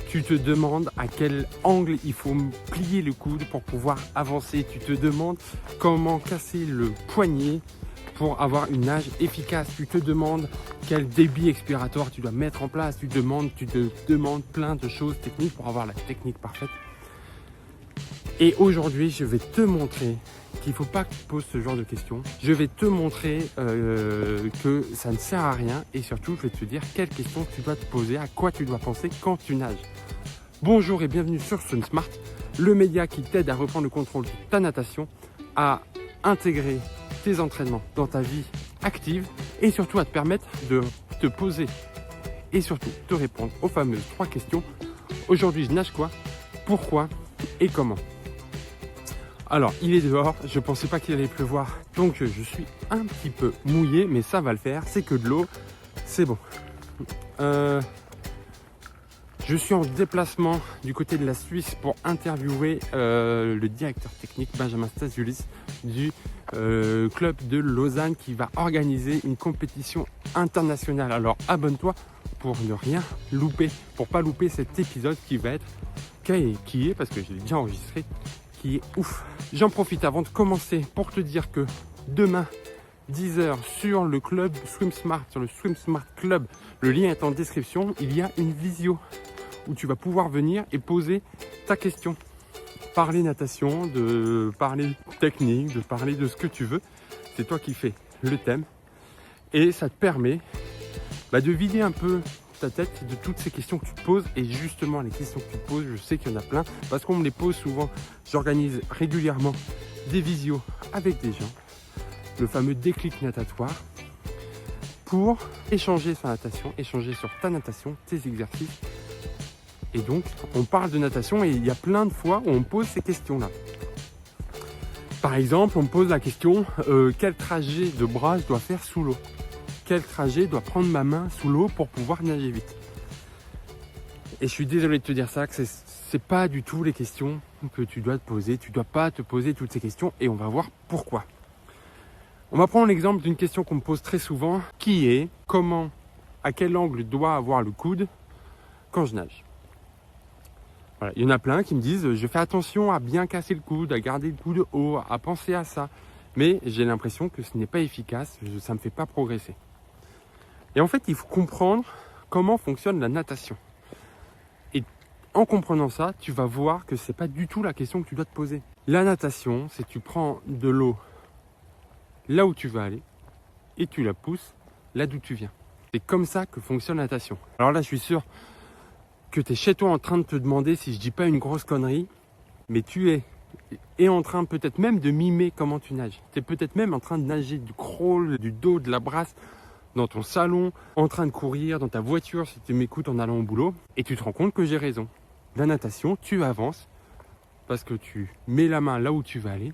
Tu te demandes à quel angle il faut plier le coude pour pouvoir avancer. Tu te demandes comment casser le poignet pour avoir une nage efficace. Tu te demandes quel débit expiratoire tu dois mettre en place. Tu te demandes plein de choses techniques pour avoir la technique parfaite. Et aujourd'hui, je vais te montrer qu'il ne faut pas que tu poses ce genre de questions. Je vais te montrer que ça ne sert à rien et surtout, je vais te dire quelles questions tu dois te poser, à quoi tu dois penser quand tu nages. Bonjour et bienvenue sur SwimSmart, le média qui t'aide à reprendre le contrôle de ta natation, à intégrer tes entraînements dans ta vie active et surtout à te permettre de te poser et surtout te répondre aux fameuses 3 questions. Aujourd'hui, je nage quoi, pourquoi et comment. Alors, il est dehors, je pensais pas qu'il allait pleuvoir, donc je suis un petit peu mouillé, mais ça va le faire, c'est que de l'eau, c'est bon. Je suis en déplacement du côté de la Suisse pour interviewer le directeur technique Benjamin Stasiulis du club de Lausanne qui va organiser une compétition internationale. Alors abonne-toi pour ne rien louper, pour pas louper cet épisode qui va être, qui est, parce que je l'ai déjà enregistré, qui est ouf. J'en profite avant de commencer pour te dire que demain 10h sur le club SwimSmart, sur le SwimSmart Club, le lien est en description, il y a une visio où tu vas pouvoir venir et poser ta question. Parler natation, de parler technique, de parler de ce que tu veux. C'est toi qui fais le thème. Et ça te permet de vider un peu ta tête de toutes ces questions que tu te poses. Et justement, les questions que tu te poses, je sais qu'il y en a plein. Parce qu'on me les pose souvent. J'organise régulièrement des visios avec des gens. Le fameux déclic natatoire. Pour échanger sur la natation, échanger sur ta natation, tes exercices. Et donc, on parle de natation et il y a plein de fois où on pose ces questions-là. Par exemple, on me pose la question, quel trajet de bras je dois faire sous l'eau? Quel trajet dois prendre ma main sous l'eau pour pouvoir nager vite? Et je suis désolé de te dire ça, que c'est pas du tout les questions que tu dois te poser. Tu dois pas te poser toutes ces questions et on va voir pourquoi. On va prendre l'exemple d'une question qu'on me pose très souvent, qui est comment, à quel angle doit avoir le coude quand je nage? Voilà, il y en a plein qui me disent je fais attention à bien casser le coude, à garder le coude haut, à penser à ça. Mais j'ai l'impression que ce n'est pas efficace, ça ne me fait pas progresser. Et en fait, il faut comprendre comment fonctionne la natation. Et en comprenant ça, tu vas voir que ce n'est pas du tout la question que tu dois te poser. La natation, c'est tu prends de l'eau là où tu vas aller et tu la pousses là d'où tu viens. C'est comme ça que fonctionne la natation. Alors là, je suis sûr que tu es chez toi en train de te demander si je dis pas une grosse connerie, mais tu es en train peut-être même de mimer comment tu nages. Tu es peut-être même en train de nager du crawl, du dos, de la brasse, dans ton salon, en train de courir, dans ta voiture si tu m'écoutes en allant au boulot, et tu te rends compte que j'ai raison. La natation, tu avances parce que tu mets la main là où tu vas aller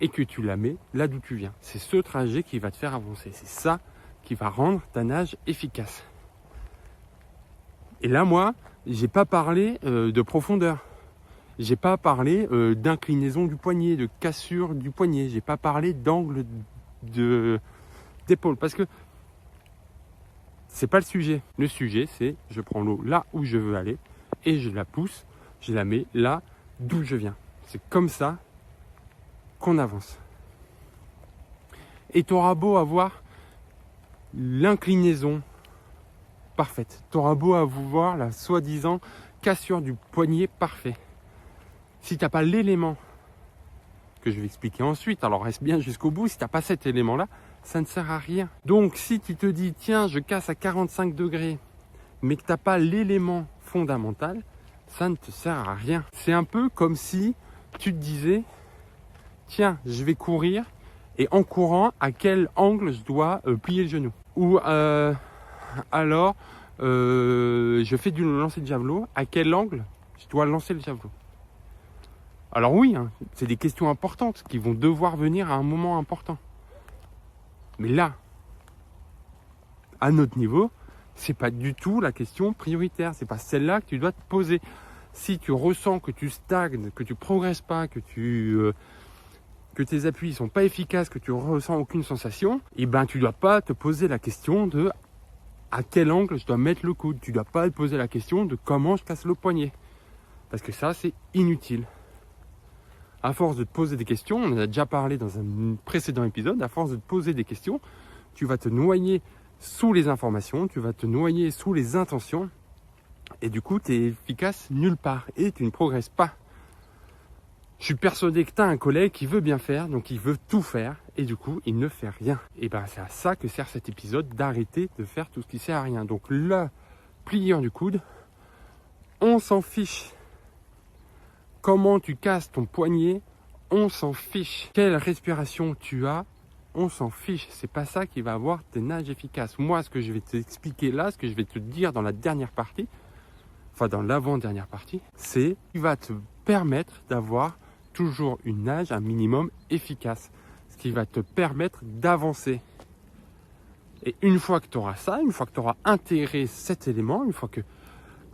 et que tu la mets là d'où tu viens. C'est ce trajet qui va te faire avancer. C'est ça qui va rendre ta nage efficace. Et là, moi, j'ai pas parlé de profondeur. J'ai pas parlé d'inclinaison du poignet, de cassure du poignet. J'ai pas parlé d'angle d'épaule. Parce que c'est pas le sujet. Le sujet, c'est je prends l'eau là où je veux aller et je la pousse, je la mets là d'où je viens. C'est comme ça qu'on avance. Et tu auras beau avoir l'inclinaison parfaite. Tu auras beau avoir la soi-disant cassure du poignet parfait. Si tu n'as pas l'élément que je vais expliquer ensuite, alors reste bien jusqu'au bout, si tu n'as pas cet élément-là, ça ne sert à rien. Donc si tu te dis, tiens, je casse à 45 degrés, mais que tu n'as pas l'élément fondamental, ça ne te sert à rien. C'est un peu comme si tu te disais, tiens, je vais courir, et en courant, à quel angle je dois plier le genou? Ou alors, je fais du lancer de javelot, à quel angle je dois lancer le javelot? Alors oui, c'est des questions importantes qui vont devoir venir à un moment important. Mais là, à notre niveau, c'est pas du tout la question prioritaire. C'est pas celle-là que tu dois te poser. Si tu ressens que tu stagnes, que tu progresses pas, que tes appuis sont pas efficaces, que tu ressens aucune sensation, et ben tu dois pas te poser la question de à quel angle je dois mettre le coude. Tu ne dois pas te poser la question de comment je casse le poignet. Parce que ça, c'est inutile. À force de te poser des questions, on en a déjà parlé dans un précédent épisode, à force de te poser des questions, tu vas te noyer sous les informations, tu vas te noyer sous les intentions, et du coup, tu es efficace nulle part, et tu ne progresses pas. Je suis persuadé que tu as un collègue qui veut bien faire, donc il veut tout faire, et du coup, il ne fait rien. Et bien, c'est à ça que sert cet épisode, d'arrêter de faire tout ce qui sert à rien. Donc le plieur du coude, on s'en fiche. Comment tu casses ton poignet, on s'en fiche. Quelle respiration tu as, on s'en fiche. C'est pas ça qui va avoir tes nages efficaces. Moi, ce que je vais t'expliquer là, ce que je vais te dire dans la dernière partie, enfin dans l'avant-dernière partie, c'est qui va te permettre d'avoir toujours une nage un minimum efficace. Ce qui va te permettre d'avancer. Et une fois que tu auras ça, une fois que tu auras intégré cet élément, une fois que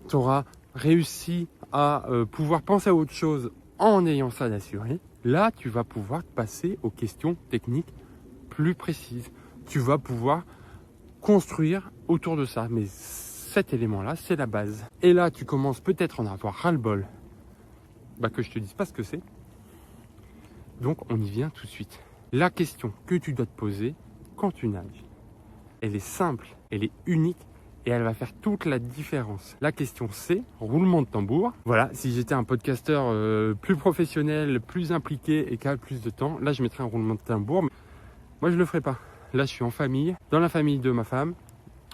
tu auras réussi à pouvoir penser à autre chose en ayant ça d'assuré, là tu vas pouvoir passer aux questions techniques plus précises. Tu vas pouvoir construire autour de ça. Mais cet élément-là, c'est la base. Et là, tu commences peut-être à en avoir ras-le-bol que je te dise pas ce que c'est. Donc on y vient tout de suite. La question que tu dois te poser quand tu nages, elle est simple, elle est unique, et elle va faire toute la différence. La question c'est roulement de tambour. Voilà, si j'étais un podcasteur plus professionnel, plus impliqué et qui a plus de temps, là je mettrais un roulement de tambour. Mais moi je le ferai pas. Là je suis en famille, dans la famille de ma femme.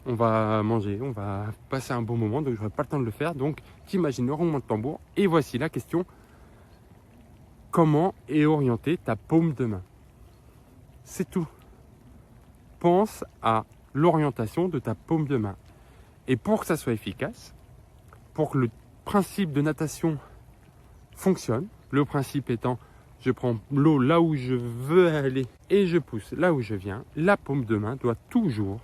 On va manger, on va passer un bon moment, donc je n'aurai pas le temps de le faire. Donc t'imagines le roulement de tambour. Et voici la question. Comment est orientée ta paume de main? C'est tout. Pense à l'orientation de ta paume de main. Et pour que ça soit efficace, pour que le principe de natation fonctionne, le principe étant je prends l'eau là où je veux aller et je pousse là où je viens, la paume de main doit toujours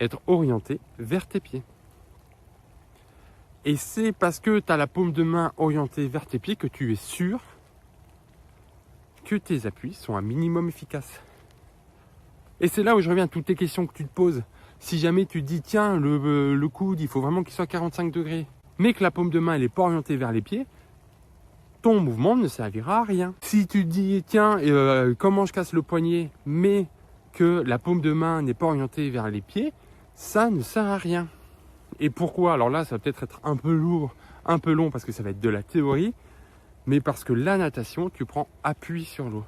être orientée vers tes pieds. Et c'est parce que tu as la paume de main orientée vers tes pieds que tu es sûr que tes appuis sont un minimum efficaces. Et c'est là où je reviens à toutes les questions que tu te poses. Si jamais tu te dis, tiens, le coude, il faut vraiment qu'il soit à 45 degrés, mais que la paume de main, elle n'est pas orientée vers les pieds, ton mouvement ne servira à rien. Si tu te dis, tiens, comment je casse le poignet, mais que la paume de main n'est pas orientée vers les pieds, ça ne sert à rien. Et pourquoi? Alors là, ça va peut-être être un peu lourd, un peu long, parce que ça va être de la théorie, mais parce que la natation, tu prends appui sur l'eau.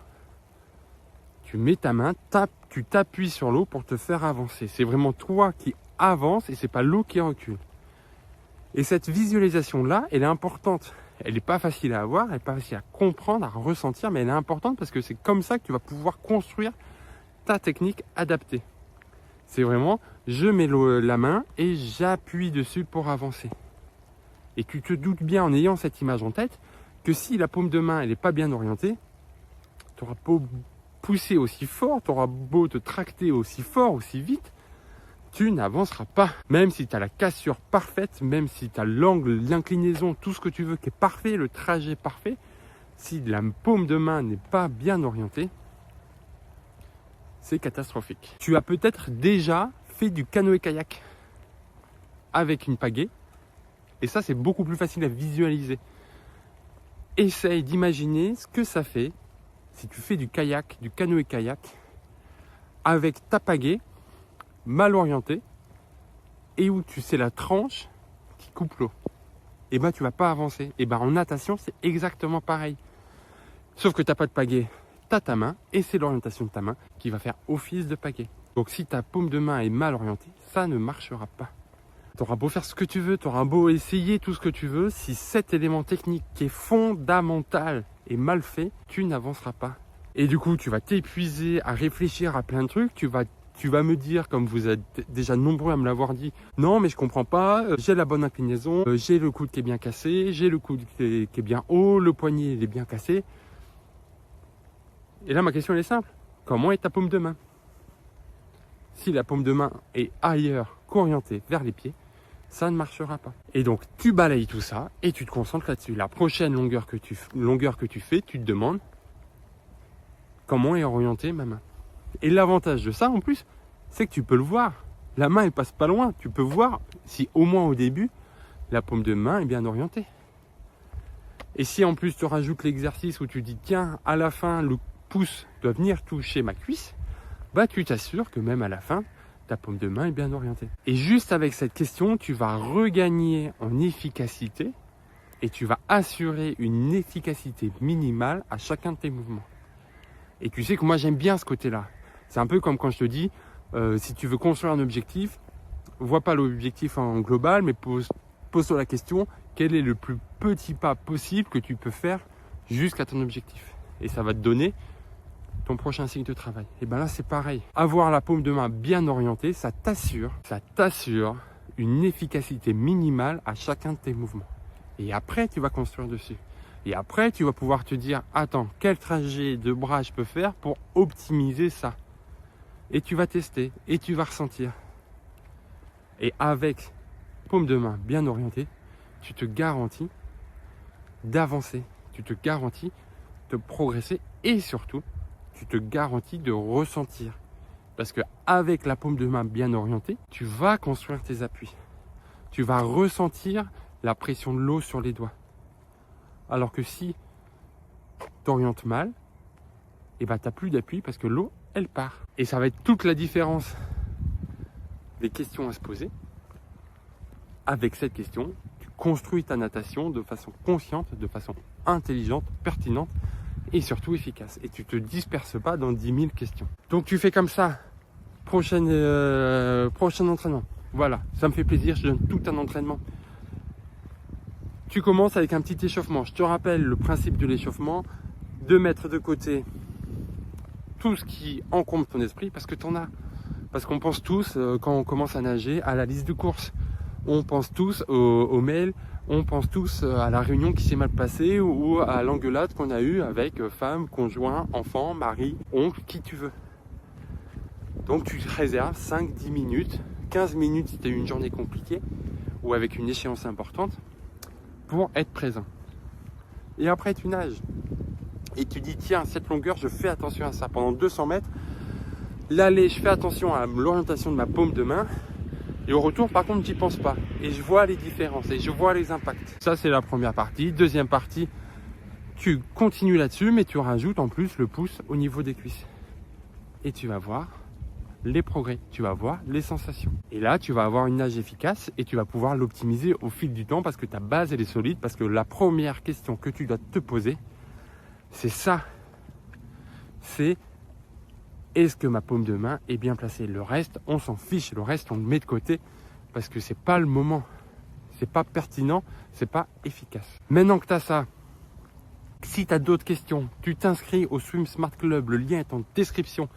Tu mets ta main, tu t'appuies sur l'eau pour te faire avancer. C'est vraiment toi qui avance et c'est pas l'eau qui recule. Et cette visualisation-là, elle est importante. Elle n'est pas facile à avoir, elle n'est pas facile à comprendre, à ressentir, mais elle est importante parce que c'est comme ça que tu vas pouvoir construire ta technique adaptée. C'est vraiment, je mets la main et j'appuie dessus pour avancer. Et tu te doutes bien en ayant cette image en tête que si la paume de main elle n'est pas bien orientée, tu auras beau pousser aussi fort, tu auras beau te tracter aussi fort, aussi vite, tu n'avanceras pas. Même si tu as la cassure parfaite, même si tu as l'angle, l'inclinaison, tout ce que tu veux qui est parfait, le trajet parfait, si la paume de main n'est pas bien orientée, c'est catastrophique. Tu as peut-être déjà fait du canoë-kayak avec une pagaie, et ça c'est beaucoup plus facile à visualiser. Essaye d'imaginer ce que ça fait si tu fais du kayak, du canoë-kayak, avec ta pagaie mal orientée et où tu sais la tranche qui coupe l'eau. Et ben tu vas pas avancer. Et ben en natation c'est exactement pareil. Sauf que tu n'as pas de pagaie, tu as ta main et c'est l'orientation de ta main qui va faire office de pagaie. Donc si ta paume de main est mal orientée, ça ne marchera pas. Tu auras beau faire ce que tu veux, tu auras beau essayer tout ce que tu veux, si cet élément technique qui est fondamental est mal fait, tu n'avanceras pas. Et du coup, tu vas t'épuiser à réfléchir à plein de trucs, tu vas me dire, comme vous êtes déjà nombreux à me l'avoir dit, non mais je comprends pas, j'ai la bonne inclinaison, j'ai le coude qui est bien cassé, j'ai le coude qui est bien haut, le poignet il est bien cassé. Et là ma question elle est simple, comment est ta paume de main? Si la paume de main est ailleurs qu'orientée vers les pieds, ça ne marchera pas. Et donc tu balayes tout ça et tu te concentres là-dessus. La prochaine longueur que tu fais, tu te demandes comment est orientée ma main. Et l'avantage de ça en plus, c'est que tu peux le voir. La main, elle passe pas loin. Tu peux voir si au moins au début, la paume de main est bien orientée. Et si en plus tu rajoutes l'exercice où tu dis tiens, à la fin, le pouce doit venir toucher ma cuisse, bah tu t'assures que même à la fin, ta paume de main est bien orientée. Et juste avec cette question, tu vas regagner en efficacité et tu vas assurer une efficacité minimale à chacun de tes mouvements. Et tu sais que moi j'aime bien ce côté-là. C'est un peu comme quand je te dis, si tu veux construire un objectif, vois pas l'objectif en global, mais pose-toi la question, quel est le plus petit pas possible que tu peux faire jusqu'à ton objectif? Et ça va te donner ton prochain cycle de travail. Et bien là, c'est pareil. Avoir la paume de main bien orientée, ça t'assure une efficacité minimale à chacun de tes mouvements. Et après, tu vas construire dessus. Et après, tu vas pouvoir te dire, attends, quel trajet de bras je peux faire pour optimiser ça? Et tu vas tester, et tu vas ressentir. Et avec paume de main bien orientée, tu te garantis d'avancer, tu te garantis de progresser et surtout, tu te garantis de ressentir. Parce qu'avec la paume de main bien orientée, tu vas construire tes appuis. Tu vas ressentir la pression de l'eau sur les doigts. Alors que si tu orientes mal, et ben, tu n'as plus d'appui parce que l'eau, elle part. Et ça va être toute la différence des questions à se poser. Avec cette question, tu construis ta natation de façon consciente, de façon intelligente, pertinente et surtout efficace. Et tu ne te disperses pas dans 10 000 questions. Donc tu fais comme ça, prochain entraînement. Voilà, ça me fait plaisir, je donne tout un entraînement. Tu commences avec un petit échauffement. Je te rappelle le principe de l'échauffement, de mettre de côté tout ce qui encombre ton esprit, parce que tu en as. Parce qu'on pense tous, quand on commence à nager, à la liste de courses. On pense tous au mail, on pense tous à la réunion qui s'est mal passée ou à l'engueulade qu'on a eue avec femme, conjoint, enfant, mari, oncle, qui tu veux. Donc tu réserves 5-10 minutes, 15 minutes si tu as eu une journée compliquée ou avec une échéance importante pour être présent. Et après tu nages et tu dis tiens, cette longueur je fais attention à ça pendant 200 mètres. L'aller, je fais attention à l'orientation de ma paume de main. Et au retour, par contre, je n'y pense pas. Et je vois les différences et je vois les impacts. Ça, c'est la première partie. Deuxième partie, tu continues là-dessus, mais tu rajoutes en plus le pouce au niveau des cuisses. Et tu vas voir les progrès. Tu vas voir les sensations. Et là, tu vas avoir une nage efficace et tu vas pouvoir l'optimiser au fil du temps parce que ta base, elle est solide. Parce que la première question que tu dois te poser, c'est ça. C'est est-ce que ma paume de main est bien placée? Le reste, on s'en fiche. Le reste, on le met de côté parce que c'est pas le moment. C'est pas pertinent, c'est pas efficace. Maintenant que tu as ça, si tu as d'autres questions, tu t'inscris au Swim Smart Club. Le lien est en description.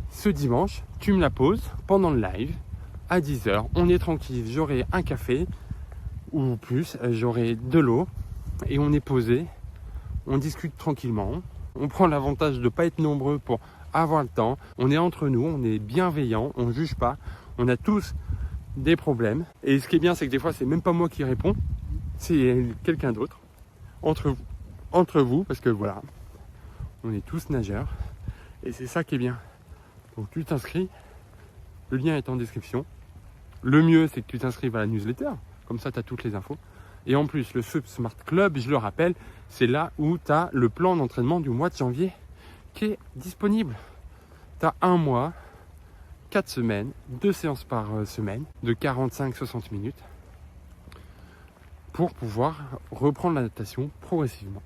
Ce dimanche, tu me la poses pendant le live à 10 h. On est tranquille. J'aurai un café ou plus. J'aurai de l'eau et on est posé. On discute tranquillement. On prend l'avantage de ne pas être nombreux pour avoir le temps, on est entre nous, on est bienveillant, on ne juge pas, on a tous des problèmes. Et ce qui est bien, c'est que des fois, c'est même pas moi qui réponds, c'est quelqu'un d'autre, entre vous, parce que voilà, on est tous nageurs, et c'est ça qui est bien. Donc tu t'inscris, le lien est en description. Le mieux, c'est que tu t'inscrives à la newsletter, comme ça tu as toutes les infos. Et en plus, le Swim Smart Club, je le rappelle, c'est là où tu as le plan d'entraînement du mois de janvier qui est disponible. Tu as un mois, 4 semaines, 2 séances par semaine de 45-60 minutes pour pouvoir reprendre la natation progressivement.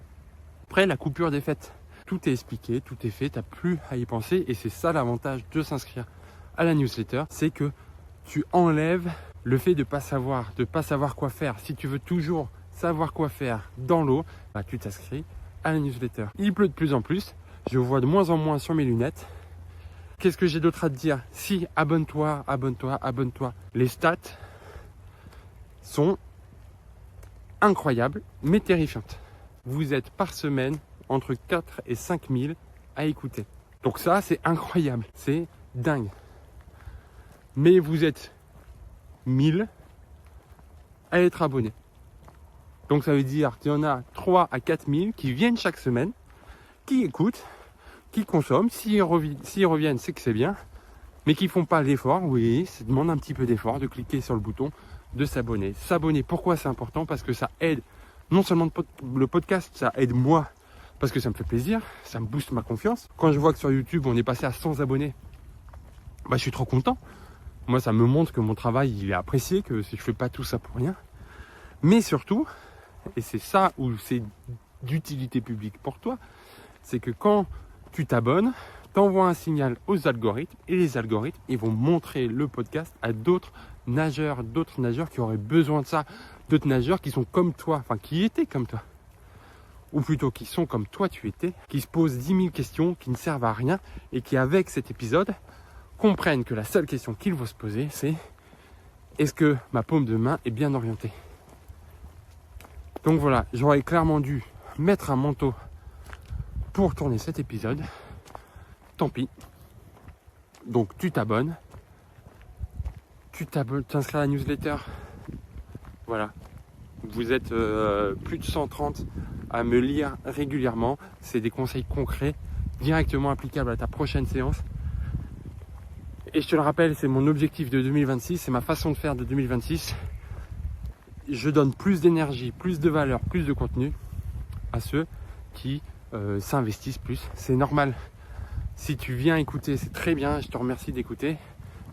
Après, la coupure des fêtes, tout est expliqué, tout est fait, tu n'as plus à y penser et c'est ça l'avantage de s'inscrire à la newsletter, c'est que tu enlèves le fait de ne pas savoir quoi faire. Si tu veux toujours savoir quoi faire dans l'eau, bah, tu t'inscris à la newsletter. Il pleut de plus en plus. Je vois de moins en moins sur mes lunettes. Qu'est-ce que j'ai d'autre à te dire? Si, abonne-toi, abonne-toi, abonne-toi. Les stats sont incroyables, mais terrifiantes. Vous êtes par semaine entre 4 et 5 000 à écouter. Donc ça, c'est incroyable, c'est dingue. Mais vous êtes 1000 à être abonnés. Donc ça veut dire qu'il y en a 3 à 4 000 qui viennent chaque semaine, qui écoutent, qui consomment. S'ils reviennent, c'est que c'est bien. mais qui font pas l'effort. Oui, ça demande un petit peu d'effort de cliquer sur le bouton de s'abonner. S'abonner, pourquoi c'est important? Parce que ça aide non seulement le podcast, ça aide moi, parce que ça me fait plaisir, ça me booste ma confiance. Quand je vois que sur YouTube, on est passé à 100 abonnés, je suis trop content. Moi, ça me montre que mon travail, il est apprécié, que je fais pas tout ça pour rien. Mais surtout, et c'est ça où c'est d'utilité publique pour toi, c'est que quand tu t'abonnes, t'envoies un signal aux algorithmes et les algorithmes, ils vont montrer le podcast à d'autres nageurs qui auraient besoin de ça, d'autres nageurs qui sont comme toi, enfin qui étaient comme toi, ou plutôt qui sont comme toi tu étais, qui se posent 10 000 questions qui ne servent à rien et qui avec cet épisode comprennent que la seule question qu'il faut se poser c'est: est-ce que ma paume de main est bien orientée? Donc voilà, j'aurais clairement dû mettre un manteau pour tourner cet épisode. Tant pis. Donc tu t'abonnes. Tu t'inscris à la newsletter. Voilà. Vous êtes plus de 130 à me lire régulièrement. C'est des conseils concrets, directement applicables à ta prochaine séance. Et je te le rappelle, c'est mon objectif de 2026, c'est ma façon de faire de 2026. Je donne plus d'énergie, plus de valeur, plus de contenu à ceux qui s'investissent plus. C'est normal. Si tu viens écouter, c'est très bien, je te remercie d'écouter.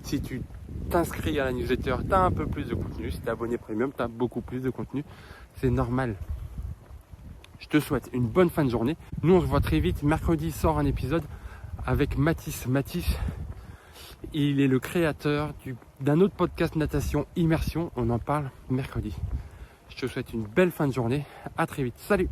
Si tu t'inscris à la newsletter, tu as un peu plus de contenu. Si tu es abonné premium, tu as beaucoup plus de contenu. C'est normal. Je te souhaite une bonne fin de journée. Nous, on se voit très vite. Mercredi sort un épisode avec Mathis. Mathis, il est le créateur d'un autre podcast natation immersion. On en parle mercredi. Je te souhaite une belle fin de journée. À très vite. Salut!